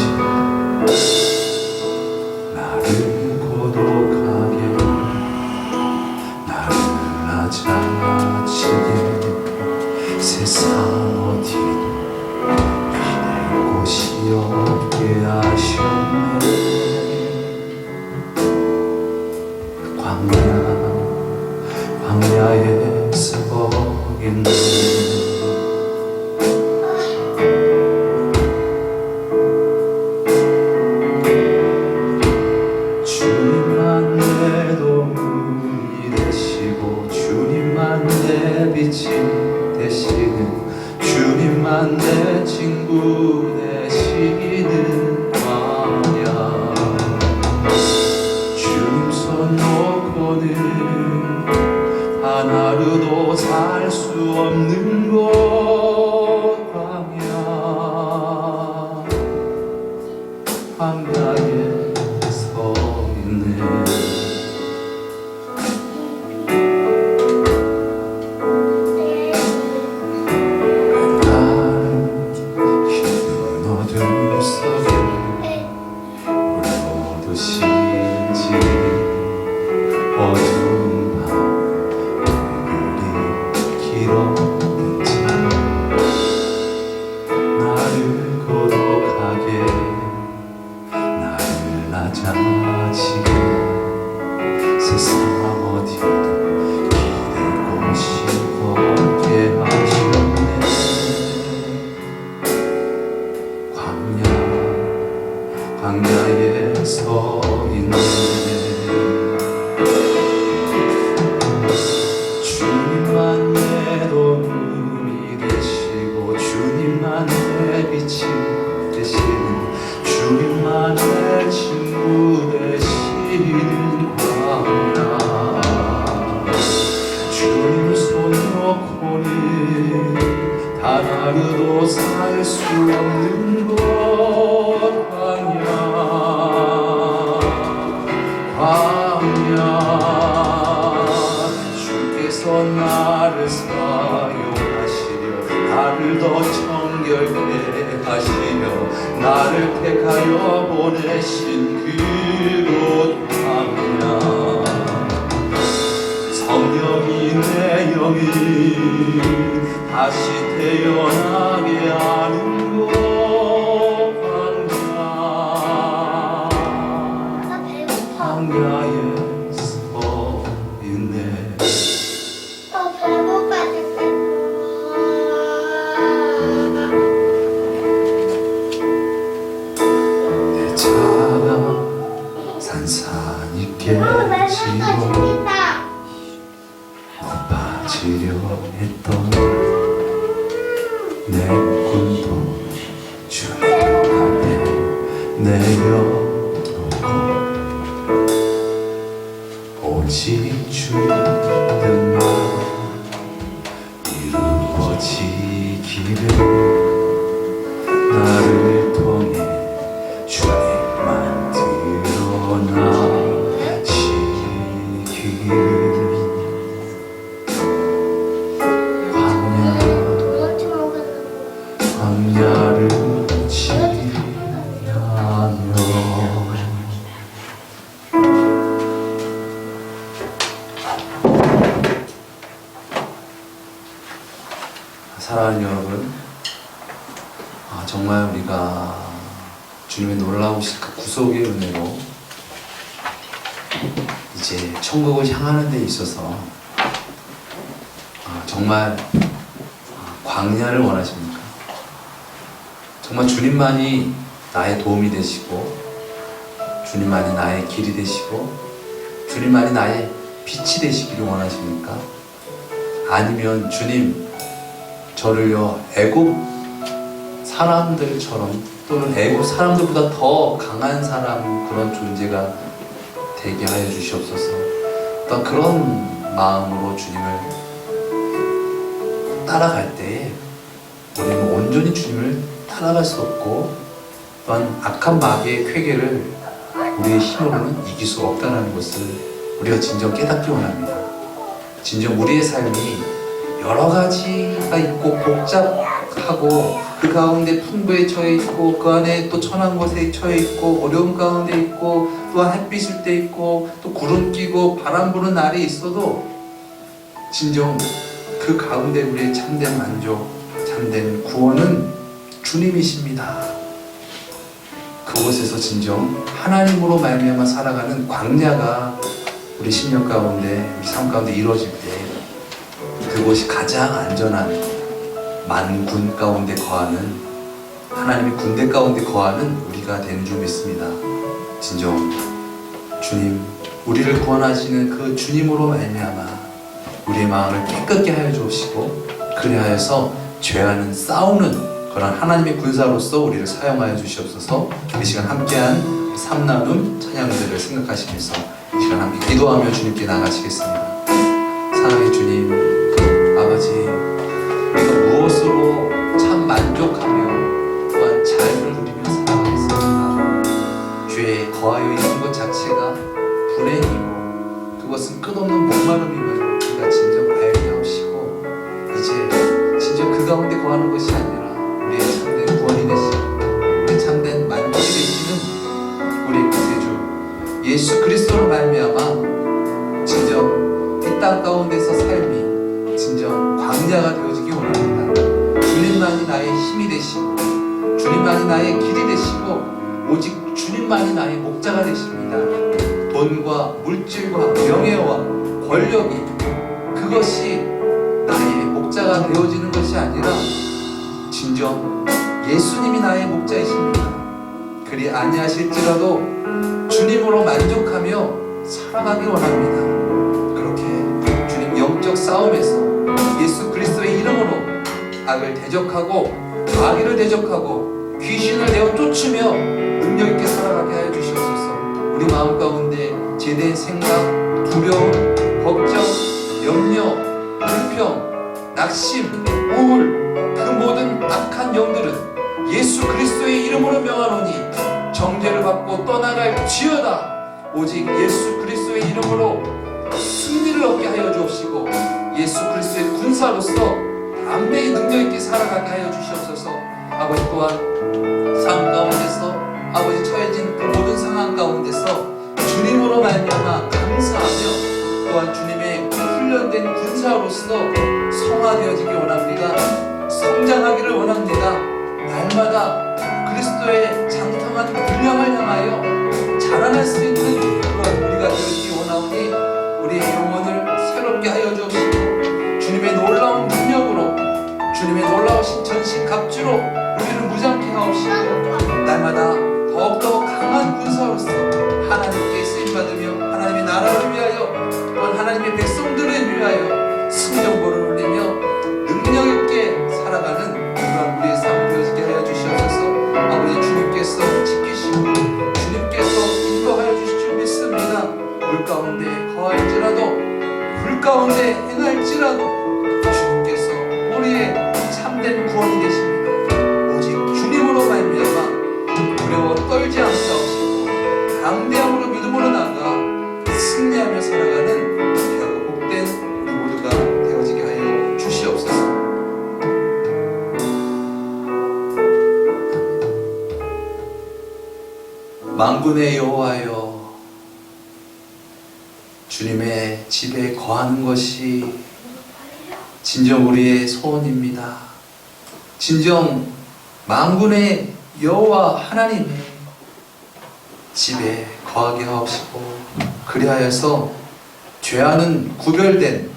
나를 고독하게 나를 낮아지게 세상 어디도 기댈 곳이 없게 하셨네. 광야에 서 있네. 주님만 내 도움이 되시고 주님만 내 빛이 되시는 주님만 내 친구 되시는 광야. 주님 손 놓고는 단 하루도 살 수 없는 곳 광야에 서 있네. 날 깊은 어둠 속에 홀로 두신지 어두운 밤 얼굴이 길었는지 나를 고독하게 나를 낮아지게 세상 어디도 기댈 곳이 없게 하셨네. 광야에 서 있네. 주님만 내 도움이 되시고 주님만 내 빛이 되시는 주님만 내 친구 되시는 광야. 주님 손 놓고는 단 하루도 살 수 없는 곳 광야. 주께서 나를 사용하시려 나를 더 정결케 하시며 나를 택하여 보내신 그곳 광야. 성령이 내 영이 다시 태어나게 하는 곳 광야에 서 있네. 내 차가 산산이 깨지고 높아지려 했던 내 꿈도 주님 앞에 내려놓고 오직 주님 뜻만 이루어지기를 나를 통해 주님만 드러나시기를. 광야를 지나며. 사랑하는 여러분, 정말 우리가 주님의 놀라우신 그 구속의 은혜로 이제 천국을 향하는 데 있어서 정말 광야를 원하십니까? 정말 주님만이 나의 도움이 되시고 주님만이 나의 길이 되시고 주님만이 나의 빛이 되시기를 원하십니까? 아니면 주님, 저를요 애굽 사람들처럼 또는 애굽 사람들보다 더 강한 사람 그런 존재가 되게 하여 주시옵소서. 어떤 그런 마음으로 주님을 따라갈 때에 우리는 온전히 주님을 따라갈 수 없고 또한 악한 마귀의 쾌계를 우리의 힘으로는 이길 수 없다는 것을 우리가 진정 깨닫기 원합니다. 진정 우리의 삶이 여러 가지가 있고 복잡하고 그 가운데 풍부에 처해 있고 그 안에 또 천한 곳에 처해 있고 어려움 가운데 있고 또한 햇빛일 때 있고 또 구름 끼고 바람 부는 날이 있어도 진정 그 가운데 우리의 참된 만족, 참된 구원은 주님이십니다. 그곳에서 진정 하나님으로 말미암아 살아가는 광야가 우리 심령 가운데, 우리 삶 가운데 이루어질 때 그곳이 가장 안전한 만군 가운데 거하는 하나님의 군대 가운데 거하는 우리가 되는 줄 믿습니다. 진정 주님, 우리를 구원하시는 그 주님으로 말미암아 우리의 마음을 깨끗게 하여 주옵시고 그리하여서 죄와는 싸우는 그런 하나님의 군사로서 우리를 사용하여 주시옵소서. 이 시간 함께한 삼나눔 찬양들을 생각하시면서 이 시간 함께 기도하며 주님께 나가시겠습니다. 사랑의 주님, 아버지, 우리가 무엇으로 참 만족하며 또한 자유를 누리며 살아가겠습니까? 죄에 거하여 있는 것 자체가 불행이고 그것은 끝없는 목마름임을 우리가 진정 알게 하시고 이제 진정 그 가운데 거하는 것이 아니라 우리의 참된 구원이 되시고 우리의 참된 만족이 되시는 우리의 구세주 예수 그리스도로 말미암아 진정 이 땅 가운데서 삶이 진정 광야가 되어지기 원합니다. 주님만이 나의 힘이 되시고 주님만이 나의 길이 되시고 오직 주님만이 나의 목자가 되십니다. 돈과 물질과 명예와 권력이 그것이 나의 목자가 되어지는 것이 아니라 진정 예수님이 나의 목자이십니다. 그리 아니하실지라도 주님으로 만족하며 살아가기 원합니다. 그렇게 주님 영적 싸움에서 예수 그리스도의 이름으로 악을 대적하고 마귀를 대적하고 귀신을 내어 쫓으며 능력 있게 살아가게 하여 주시옵소서. 우리 마음 가운데 제대한 생각, 두려움, 걱정, 염려, 불평, 낙심, 우울 그 모든 악한 영들은 예수 그리스도의 이름으로 명하노니 정죄를 받고 떠나갈 지어다. 오직 예수 그리스도의 이름으로 승리를 얻게 하여 주옵시고 예수 그리스도의 군사로서 담대히 능력 있게 살아가게 하여 주시옵소서. 아버지 또한 삶 가운데서 아버지 처해진 그 모든 상황 가운데서 주님으로 말미암아 감사하며 또한 주님의 훈련된 군사로서 성화되어지기 원합니다. 성장하기를 원합니다. 날마다 그리스도의 장성한 분량을 향하여 자라날 수 있는 그런 우리가 되어지기 원하오니 우리의 영혼을 새롭게 하여 주옵시고 주님의 놀라운 능력으로 주님의 놀라우신 전신갑주로 우리를 무장케 하옵시고 날마다 더욱더 강한 군사로서 하나님께 쓰임받으며 하나님의 나라를 위하여 또한 하나님의 백성들을 위하여 승전보를 올리며 능력 있게 살아가는 그런 우리의 삶 되어지게 하여 주시옵소서. 아버지 주님께서 지키시고 주님께서 인도하여 주실 줄 믿습니다. 물 가운데 거할지라도 불 가운데 행할지라도 주님께서 우리의 참된 구원이 되십니다. 오직 주님으로 말미암아 두려워 떨지 않게 하시고 강대함으로 믿음으로 나아가 승리하며 살아가는 귀하고 복된 우리 모두가 되어지게 하여 주시옵소서. 만군의 여호와여, 주님의 집에 거하는 것이 진정 우리의 소원입니다. 진정 만군의 여호와 하나님의 집에 거하게 하옵시고 그리하여서 죄와는 구별된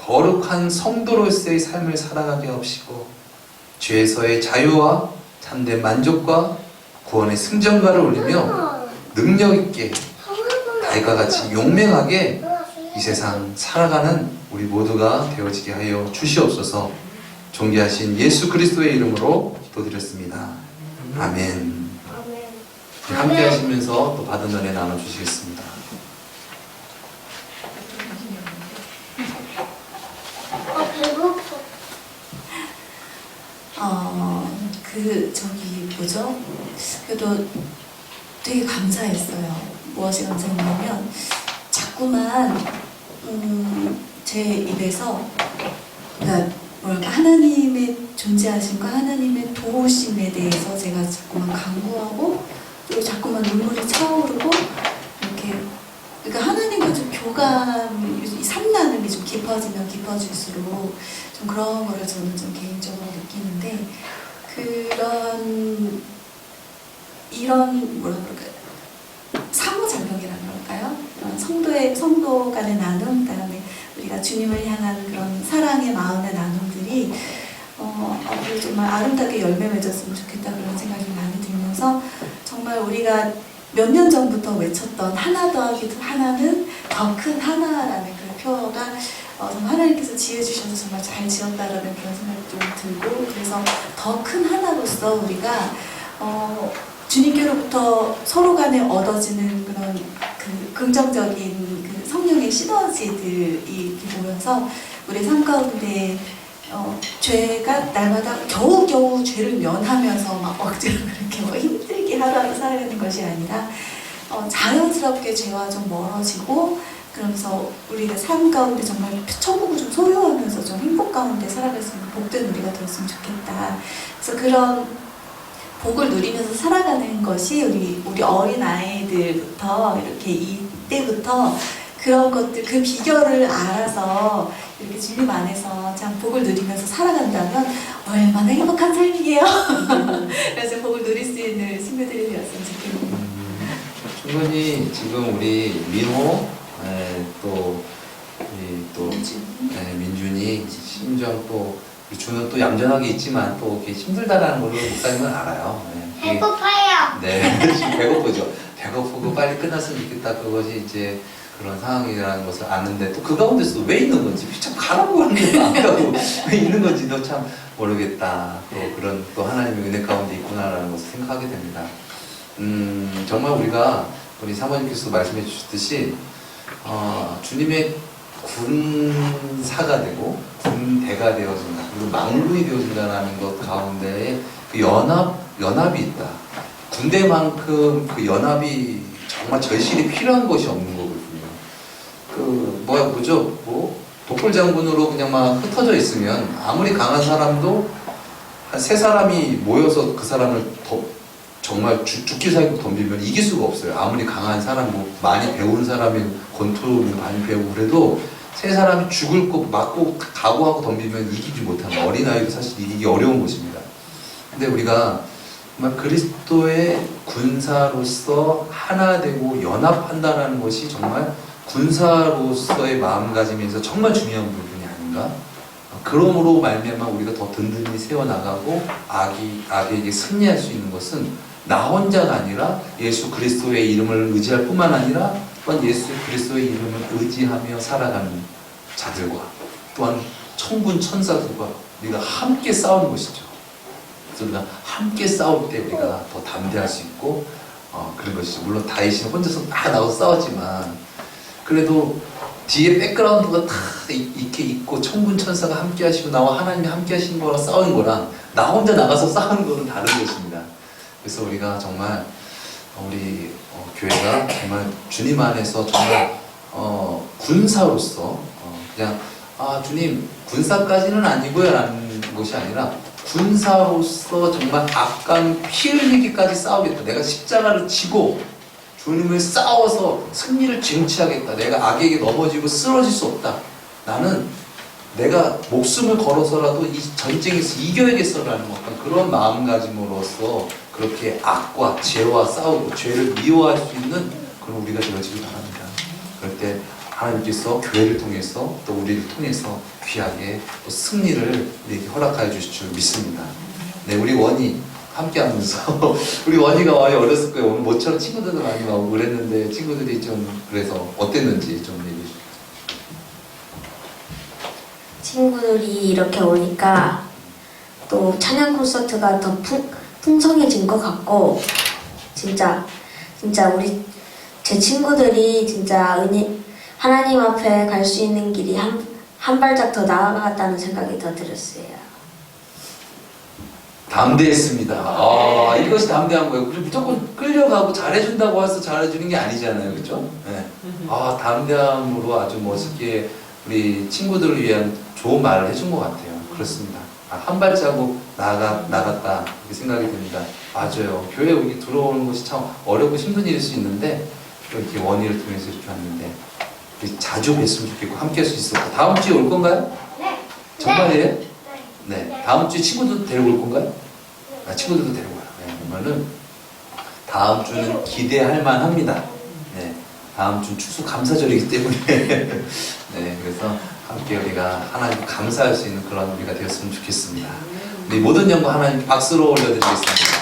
거룩한 성도로서의 삶을 살아가게 하옵시고 죄에서의 자유와 참된 만족과 구원의 승전가를 올리며 능력 있게 다윗과 같이 용맹하게 이 세상 살아가는 우리 모두가 되어지게 하여 주시옵소서. 존귀하신 예수 그리스도의 이름으로 기도드렸습니다. 아멘. 함께 하시면서 또 받은 은혜 나눠주시겠습니다. 배고파. 뭐죠? 그래도 되게 감사했어요. 무엇이 감사했냐면, 자꾸만, 제 입에서, 그러니까, 하나님의 존재하심과 하나님의 도우심에 대해서 제가 자꾸만 강구하고, 그리고 자꾸만 눈물이 차오르고, 이렇게, 그러니까 하나님과 좀 교감이, 이 삼나눔이 좀 깊어지면 깊어질수록 좀 그런 거를 저는 좀 개인적으로 느끼는데, 이런 뭐라 그럴까요? 상호작용이라는 걸까요? 성도 간의 나눔, 그다음에 우리가 주님을 향한 그런 사랑의 마음의 나눔들이 앞으로 정말 아름답게 열매 맺었으면 좋겠다 그런 생각이 많이 들면서 정말 우리가 몇 년 전부터 외쳤던 하나 더하기 하나는 더 큰 하나라는 그 표어가 정말 하나님께서 지어주셔서 정말 잘 지었다라는 그런 생각이 좀 들고, 그래서 더 큰 하나로서 우리가 주님께로부터 서로 간에 얻어지는 그런 그 긍정적인 그 성령의 시너지들이 이렇게 보면서 우리 삶 가운데 죄가 날마다 겨우겨우 죄를 면하면서 막 억지로 그렇게 뭐 힘들게 하루하루 살아가는 것이 아니라 자연스럽게 죄와 좀 멀어지고, 그러면서 우리가 삶 가운데 정말 천국을 좀 소유하면서 좀 행복 가운데 살아갈 수 있는 복된 우리가 되었으면 좋겠다. 그래서 그런 복을 누리면서 살아가는 것이 우리 어린 아이들부터 이렇게 이때부터 그런 것들, 그 비결을 알아서 이렇게 주님 안에서 참 복을 누리면서 살아간다면 얼마나 행복한 삶이에요. 그래서 복을 누릴 수 있는 친구들이 되었으면 좋겠네요. 충분히 지금 우리 민호, 민준이 심지어 또 우리 준은 또 얌전하게 있지만 또 이렇게 힘들다라는 걸 목사님은 알아요. 배고파요. 네, 지금 배고프죠. 배고프고 빨리 끝났으면 좋겠다. 그것이 이제 그런 상황이라는 것을 아는데 또 그 가운데서 왜 있는 건지 참 가라고 하는데 안 가고 왜 있는 건지도 참 모르겠다. 또 그런 또 하나님의 은혜 가운데 있구나라는 것을 생각하게 됩니다. 정말 우리 사모님께서도 말씀해 주셨듯이 주님의 군사가 되고 군대가 되어진다. 그리고 망군이 되어진다는 것 가운데에 그 연합이 있다. 군대만큼 그 연합이 정말 절실히 필요한 것이 없는 거거든요. 독불 장군으로 그냥 막 흩어져 있으면 아무리 강한 사람도 한 세 사람이 모여서 그 사람을 정말 죽기 살기 덤비면 이길 수가 없어요. 아무리 강한 사람, 많이 배운 사람이 권투를 많이 배우고 그래도 세 사람이 죽을 거 맞고 각오하고 덤비면 이기지 못하는, 어린아이도 사실 이기기 어려운 것입니다. 근데 우리가 정말 그리스도의 군사로서 하나 되고 연합한다는 것이 정말 군사로서의 마음가짐에서 정말 중요한 부분이 아닌가? 그러므로 말미암아 우리가 더 든든히 세워나가고 악에게 승리할 수 있는 것은 나 혼자가 아니라 예수 그리스도의 이름을 의지할 뿐만 아니라 또한 예수 그리스도의 이름을 의지하며 살아가는 자들과 또한 천군 천사들과 우리가 함께 싸우는 것이죠. 그래서 우리가 함께 싸울 때 우리가 더 담대할 수 있고 그런 것이죠. 물론 다윗이 혼자서 다 나와서 싸웠지만 그래도 뒤에 백그라운드가 다 이렇게 있고 천군 천사가 함께 하시고 나와 하나님이 함께 하시는 거랑 싸우는 거랑 나 혼자 나가서 싸우는 거는 다른 것입니다. 그래서 우리가 정말 우리 교회가 정말 주님 안에서 정말 군사로서 그냥 주님 군사까지는 아니고요 라는 것이 아니라 군사로서 정말 악간 피 흘리기까지 싸우겠다. 내가 십자가를 지고 주님을 싸워서 승리를 쟁취하겠다. 내가 악에게 넘어지고 쓰러질 수 없다. 나는 내가 목숨을 걸어서라도 이 전쟁에서 이겨야겠어라는 어떤 그런 마음가짐으로서 그렇게 악과 죄와 싸우고 죄를 미워할 수 있는 그런 우리가 되어지길 바랍니다. 그럴 때 하나님께서 교회를 통해서 또 우리를 통해서 귀하게 또 승리를 우리에게 허락하여 주실 줄 믿습니다. 네, 우리 원희 함께 하면서 우리 원희가 많이 어렸을 거예요. 오늘 모처럼 친구들도 많이 나오고 그랬는데 친구들이 좀 그래서 어땠는지 좀 얘기해 주세요. 친구들이 이렇게 오니까 또 찬양 콘서트가 더 풍성해진 것 같고 진짜 우리 제 친구들이 진짜 하나님 앞에 갈 수 있는 길이 한 발짝 더 나아갔다는 생각이 더 들었어요. 담대했습니다. 이것이 담대한 거예요. 우리 무조건 끌려가고 잘해준다고 해서 잘해주는 게 아니잖아요. 그죠? 네. 담대함으로 아주 멋있게 우리 친구들을 위한 좋은 말을 해준 것 같아요. 그렇습니다. 한 발자국 나갔다. 이렇게 생각이 듭니다. 맞아요. 교회 여기 들어오는 것이 참 어렵고 힘든 일일 수 있는데, 이렇게 원의를 통해서 이렇게 왔는데, 자주 뵀으면 좋겠고, 함께 할 수 있었고, 다음 주에 올 건가요? 네. 정말이에요? 네. 다음 주에 친구들도 데리고 올 건가요? 친구들도 데리고 와요. 네. 그러면은 다음 주는 기대할 만합니다. 네. 다음 주는 추수감사절이기 때문에 네. 그래서 함께 우리가 하나님 감사할 수 있는 그런 우리가 되었으면 좋겠습니다. 우리 모든 영광 하나님 박수로 올려드리겠습니다.